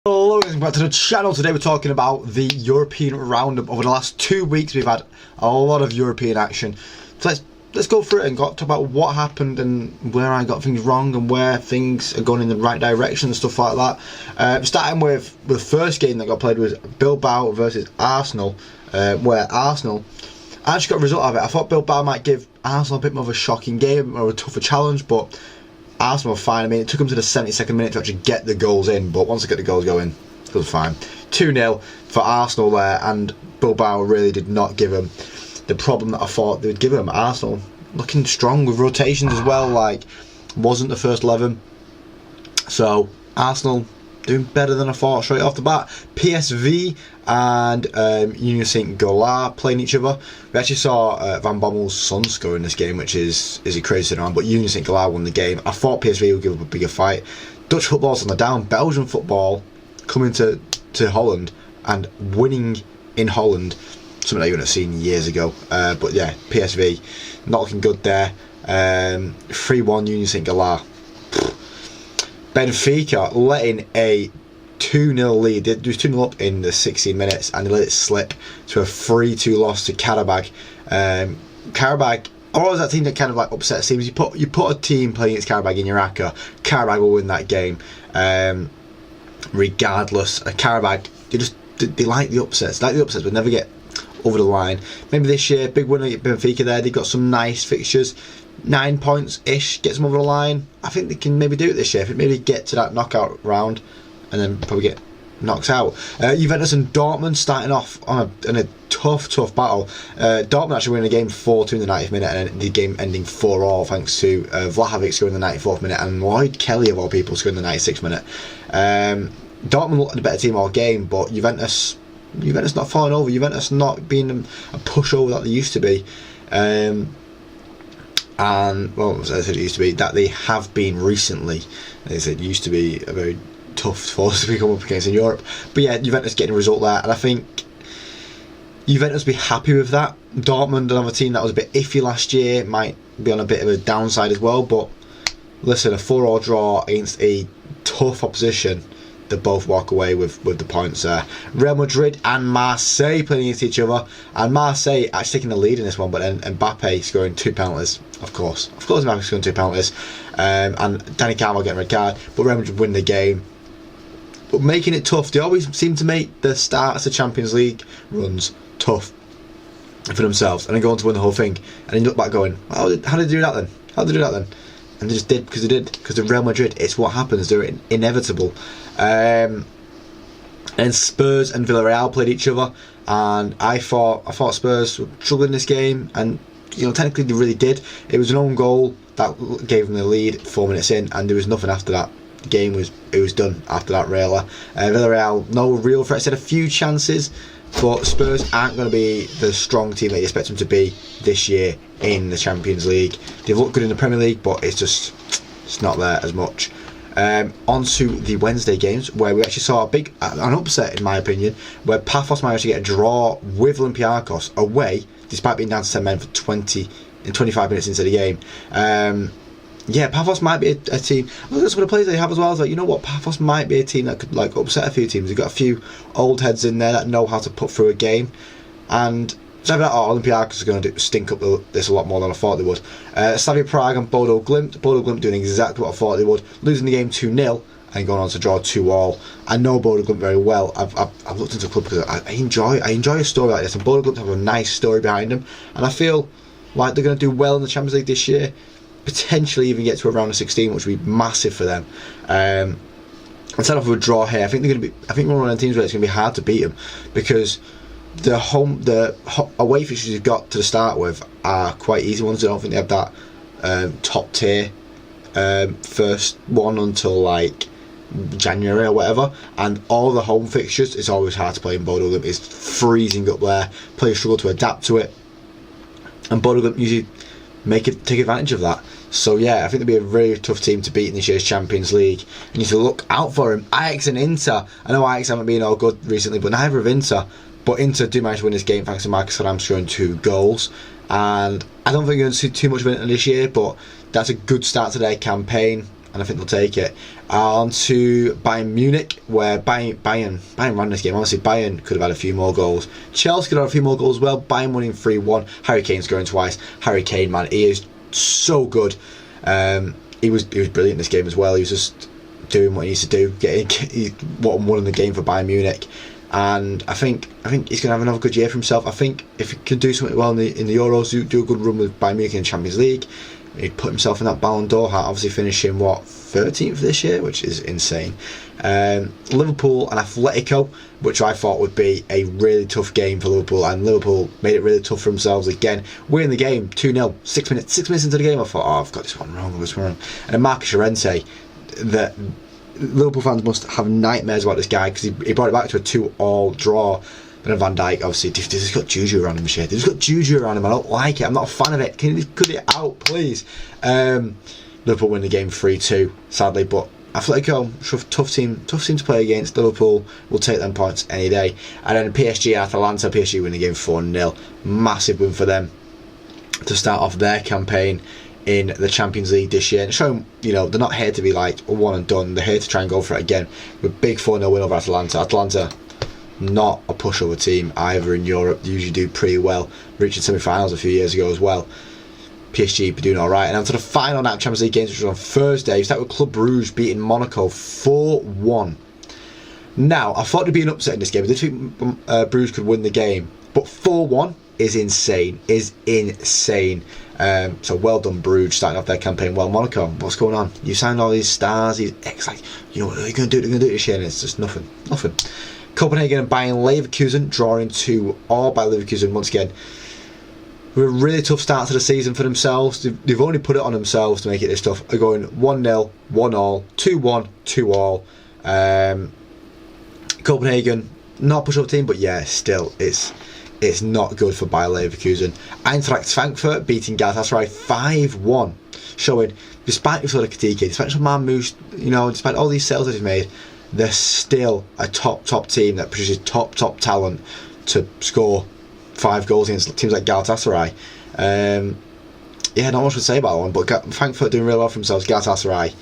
Hello, welcome back to the channel. Today we're talking about the European roundup. Over the last 2 weeks we've had a lot of European action. So let's go through it and talk about what happened and where I got things wrong and where things are going in the right direction and stuff like that. Starting with the first game that got played was Bilbao versus Arsenal, where Arsenal actually got a result out of it. I thought Bilbao might give Arsenal a bit more of a shocking game or a tougher challenge, but Arsenal were fine. I mean, it took them to the 72nd minute to actually get the goals in, but once they get the goals going, it was fine. 2-0 for Arsenal there, and Bilbao really did not give them the problem that I thought they would give them. Arsenal looking strong with rotations as well, like, wasn't the first 11. So, Arsenal doing better than I thought straight off the bat. PSV and Union St. Gallen playing each other. We actually saw Van Bommel's son score in this game, which is he crazy around, but Union St. Gallen won the game. I thought PSV would give up a bigger fight. Dutch football's on the down. Belgian football coming to Holland and winning in Holland, something that you wouldn't have seen years ago. But yeah, PSV not looking good there. 3-1 Union St. Gallen. Benfica letting a 2-0 lead. They was 2-0 up in the 16 minutes and they let it slip to a 3-2 loss to Karabag. Karabag, always that team that kind of like upsets teams. You put a team playing against Karabag in your ACCA, Karabag will win that game. Regardless, Karabag, they like the upsets. They like the upsets, but never get over the line. Maybe this year, big winner at Benfica there. They've got some nice fixtures. 9 points-ish, gets them over the line. I think they can maybe do it this year. I think maybe get to that knockout round and then probably get knocked out. Juventus and Dortmund starting off on a tough battle. Dortmund actually winning the game 4-2 in the 90th minute and the game ending 4-4 thanks to Vlahovic scoring in the 94th minute and Lloyd Kelly of all people scoring in the 96th minute. Dortmund looked the better team all game, but Juventus not falling over. Juventus not being a pushover that they used to be. And well, as I said, it used to be that they have been recently. As it used to be a very tough force to come up against in Europe. But yeah, Juventus getting a result there, and I think Juventus will be happy with that. Dortmund, another team that was a bit iffy last year, might be on a bit of a downside as well. But listen, a 4-4 draw against a tough opposition. They both walk away with the points there. Real Madrid and Marseille playing against each other, and Marseille actually taking the lead in this one, but then Mbappe scoring 2 penalties. Of course Mbappe scoring 2 penalties, and Dani Carvajal getting a red card. But Real Madrid win the game, but making it tough. They always seem to make the starts of Champions League runs tough for themselves, and then go on to win the whole thing. And then you look back going, how did they do that then? How did they do that then? And they just did because they did. Because the Real Madrid, it's what happens. They're inevitable. And Spurs and Villarreal played each other, and I thought Spurs were struggling this game, and technically they really did. It was an own goal that gave them the lead 4 minutes in, and there was nothing after that. The game was done after that. Really, Villarreal no real threats. Had a few chances, but Spurs aren't going to be the strong team that you expect them to be this year in the Champions League. They've looked good in the Premier League, but it's not there as much. On to the Wednesday games, where we actually saw an upset, in my opinion, where Paphos managed to get a draw with Olympiacos away, despite being down to 10 men for 25 minutes into the game. Yeah, Paphos might be a team. I look at some of the players they have as well. I was like, you know what, Paphos might be a team that could upset a few teams. They've got a few old heads in there that know how to put through a game, and so that Olympiacos are going to stink up this a lot more than I thought they would. Slavia Prague and Bodo Glimt. Bodo Glimt doing exactly what I thought they would, losing the game 2-0 and going on to draw 2-2. I know Bodo Glimt very well. I've looked into the club because I enjoy a story like this, and Bodo Glimt have a nice story behind them, and I feel like they're going to do well in the Champions League this year. Potentially even get to a round of 16, which would be massive for them. Instead of a draw here, I think we're one of the teams where it's going to be hard to beat them, because the away fixtures you've got to start with are quite easy ones. I don't think they have that top tier first one until like January or whatever, and all the home fixtures, it's always hard to play in Bodo Glimt. It's freezing up there. Players struggle to adapt to it, and Bodo Glimt usually take advantage of that. So yeah, I think they'll be a really tough team to beat in this year's Champions League. You need to look out for him. Ajax and Inter. I know Ajax haven't been all good recently, but neither have Inter. But Inter do manage to win this game thanks to Marcus Thuram scoring 2 goals. And I don't think you're going to see too much of it this year, but that's a good start to their campaign. and I think they'll take it. On to Bayern Munich, where Bayern ran this game. Honestly, Bayern could have had a few more goals. Chelsea could have had a few more goals as well. Bayern winning 3-1. Harry Kane scoring twice. Harry Kane, man, he is so good. He was brilliant in this game as well. He was just doing what he needs to do, what won the game for Bayern Munich. And I think he's going to have another good year for himself. I think if he can do something well in the Euros, do a good run with Bayern Munich in the Champions League, he'd put himself in that Ballon d'Or hat, obviously finishing 13th this year, which is insane. Liverpool and Atletico, which I thought would be a really tough game for Liverpool, and Liverpool made it really tough for themselves again, winning the game 2-0. 6 minutes into the game, I thought, I've got this one wrong. And then Marcus Llorente, that Liverpool fans must have nightmares about this guy, because he brought it back to a 2-2 draw. And Van Dijk, obviously, they've just got juju around him, shit. They've just got juju around him. I don't like it. I'm not a fan of it. Can you cut it out, please? Liverpool win the game 3-2, sadly, but Atletico, tough team to play against. Liverpool will take them points any day. And then PSG and Atalanta, PSG win the game 4-0. Massive win for them to start off their campaign in the Champions League this year, and show them, they're not here to be like a one and done. They're here to try and go for it again. With big 4-0 win over Atalanta. Atalanta, not a pushover team either in Europe. They usually do pretty well, reaching semi-finals a few years ago as well. PSG be doing alright. And on to the final night of Champions League games, which was on Thursday. We start with Club Brugge beating Monaco 4-1. Now, I thought there'd be an upset in this game. I did think Brugge could win the game, but 4-1 is insane. So well done, Brugge, starting off their campaign well. Monaco, what's going on? You signed all these stars, these ex, what are you going to do? They're going to do this year, and it's just nothing. Copenhagen and Bayern Leverkusen drawing 2-2 by Leverkusen once again. A really tough start to the season for themselves. They've only put it on themselves to make it this tough. They're going 1-0, 1-1, 2-1, 2-2. Copenhagen, not a push-up team, but yeah, still, it's not good for Bayer Leverkusen. Eintracht Frankfurt beating Galatasaray 5-1, showing, despite Ursula Katike, despite some man moves, despite all these sales that he's made, they're still a top team that produces top talent to score 5 goals against teams like Galatasaray. Not much to say about that one, but Frankfurt doing really well for themselves. Galatasaray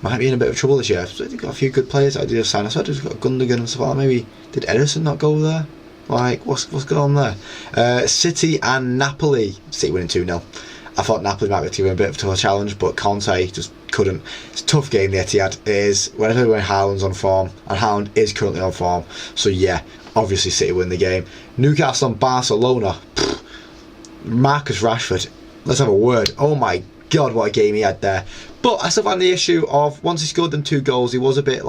might be in a bit of trouble this year. They've got a few good players that I did sign. I said they've got Gundogan and stuff like that. Maybe did Ederson not go there? What's going on there? City and Napoli. City winning 2-0. I thought Napoli might be to win a bit of a tougher challenge, but Conte just couldn't. It's a tough game, the Etihad. It is when Haaland's on form, and Haaland is currently on form. So yeah, obviously City win the game. Newcastle and Barcelona. Marcus Rashford. Let's have a word. Oh my God, what a game he had there. But I still find the issue of, once he scored them 2 goals, he was a bit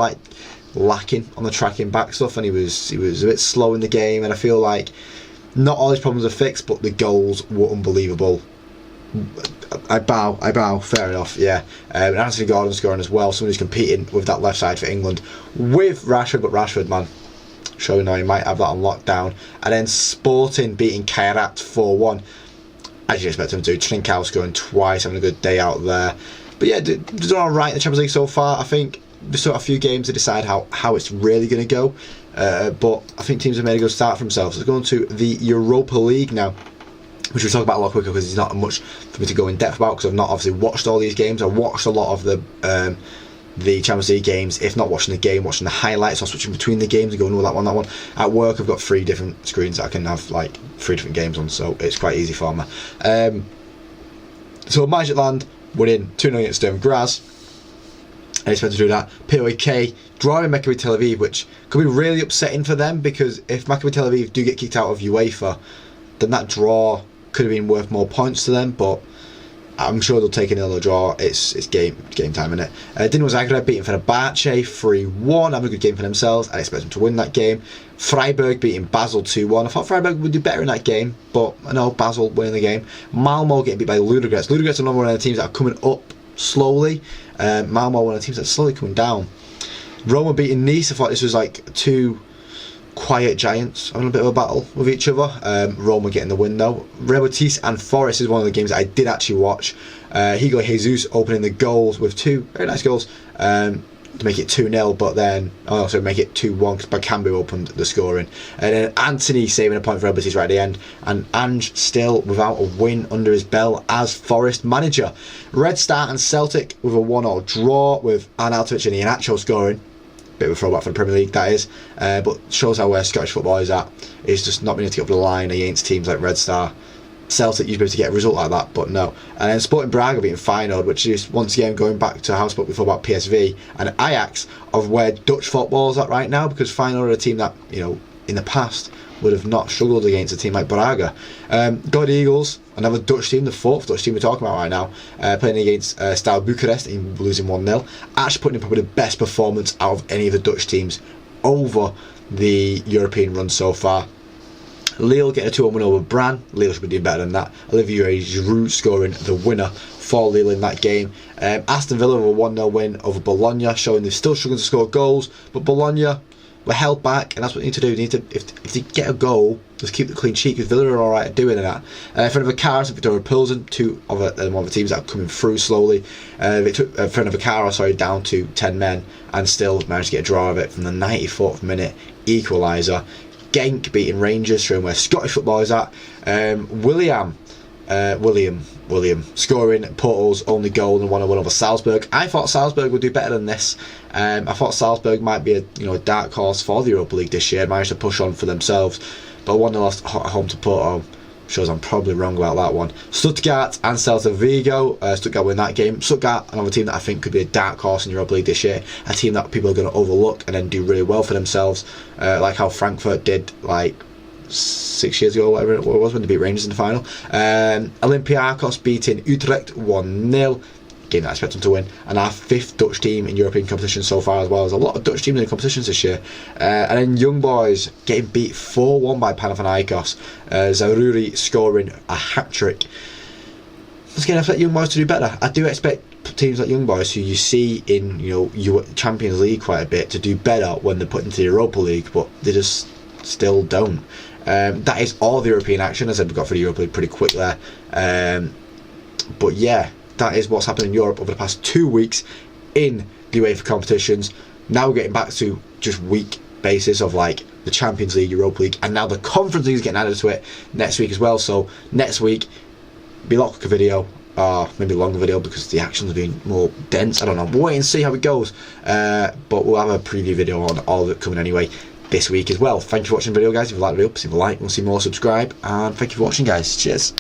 lacking on the tracking back stuff, and he was a bit slow in the game, and I feel like not all his problems are fixed, but the goals were unbelievable. I bow, fair enough, yeah. And Anthony Gordon scoring as well, someone who's competing with that left side for England with Rashford, but Rashford, man, showing now he might have that on lockdown. And then Sporting beating Kairat 4-1, as you expect them to do. Trincao scoring twice, having a good day out there. But yeah, they're doing alright in the Champions League so far. I think there's still a few games to decide how it's really going to go, but I think teams have made a good start for themselves. Let's go on to the Europa League now, which we'll talk about a lot quicker because there's not much for me to go in depth about, because I've not obviously watched all these games. I watched a lot of the Champions League games, if not watching the game, watching the highlights, or switching between the games and going, that one. At work I've got 3 different screens that I can have 3 different games on, so it's quite easy for me. So Midtjylland winning 2-0 against Sturm Graz. I expect to do that. POK drawing Maccabi Tel Aviv, which could be really upsetting for them, because if Maccabi Tel Aviv do get kicked out of UEFA, then that draw could have been worth more points to them, but I'm sure they'll take a 0 draw. It's game time, innit? Dinamo Zagreb beating Fenerbahce 3-1, having a good game for themselves. I expect them to win that game. Freiburg beating Basel 2-1. I thought Freiburg would do better in that game, but no, Basel winning the game. Malmo getting beat by Ludogorets. Ludogorets are another one of the teams that are coming up slowly. Malmo, one of the teams that's slowly coming down. Roma beating Nice. I thought this was 2 quiet giants having a bit of a battle with each other. Roma getting the win though. Real Betis and Forest is one of the games that I did actually watch. Hugo Jesus opening the goals with 2 very nice goals. to make it 2-0, but then also make it 2-1 because Bakambu opened the scoring. And then Anthony saving a point for Real Betis right at the end, and Ange still without a win under his belt as Forest manager. Red Star and Celtic with a 1-1 draw, with Arnautovic and Iheanacho scoring. Bit of a throwback for the Premier League, that is, but shows how where Scottish football is at. It's just not being able to get up the line against teams like Red Star. Celtic used to be able to get a result like that, but no. And then Sporting Braga beating Feyenoord, which is once again going back to how I spoke before about PSV and Ajax of where Dutch football is at right now, because Feyenoord are a team that, you know, in the past would have not struggled against a team like Braga. God Eagles, another Dutch team, the fourth Dutch team we're talking about right now, playing against Steaua Bucharest and losing 1-0. Actually putting in probably the best performance out of any of the Dutch teams over the European run so far. Lille getting a 2-1 win over Brann. Lille should be doing better than that. Olivier Giroud scoring the winner for Lille in that game. Aston Villa with a 1-0 win over Bologna, showing they're still struggling to score goals, but Bologna were held back, and that's what they need to do. They need to, if they get a goal, just keep the clean sheet, because Villa are alright at doing that. In front of Vicaris and Victoria Pilsen, two of one of the teams that are coming through slowly. They took in front of Vicaris, down to 10 men, and still managed to get a draw of it from the 94th minute equaliser. Genk beating Rangers, showing where Scottish football is at. William scoring Porto's only goal and 1-1 over Salzburg. I thought Salzburg would do better than this. I thought Salzburg might be a dark horse for the Europa League this year, managed to push on for themselves, but 1-0 lost at home to Porto shows I'm probably wrong about that one. Stuttgart and Celta Vigo. Stuttgart win that game. Stuttgart, another team that I think could be a dark horse in Europa League this year, a team that people are going to overlook and then do really well for themselves, like how Frankfurt did like 6 years ago, whatever it was, when they beat Rangers in the final. Olympiacos beating Utrecht 1-0, game that I expect them to win, and our fifth Dutch team in European competitions so far as well. There's a lot of Dutch teams in the competitions this year. And then Young Boys getting beat 4-1 by Panathinaikos, Zaruri scoring a hat-trick. Once again, I expect Young Boys to do better. I do expect teams like Young Boys, who you see in Champions League quite a bit, to do better when they're put into the Europa League, but they just still don't. That is all the European action. As I said, we got for the Europa League pretty quick there. But yeah, that is what's happened in Europe over the past 2 weeks in the UEFA competitions. Now we're getting back to just week basis of like the Champions League, Europa League, and now the Conference League is getting added to it next week as well. So next week, be a lot quicker video, maybe a longer video because the action's been more dense. I don't know. We'll wait and see how it goes. But we'll have a preview video on all of it coming anyway this week as well. Thank you for watching the video, guys. If you like the video, please leave a like. We'll see more, subscribe, and thank you for watching, guys. Cheers.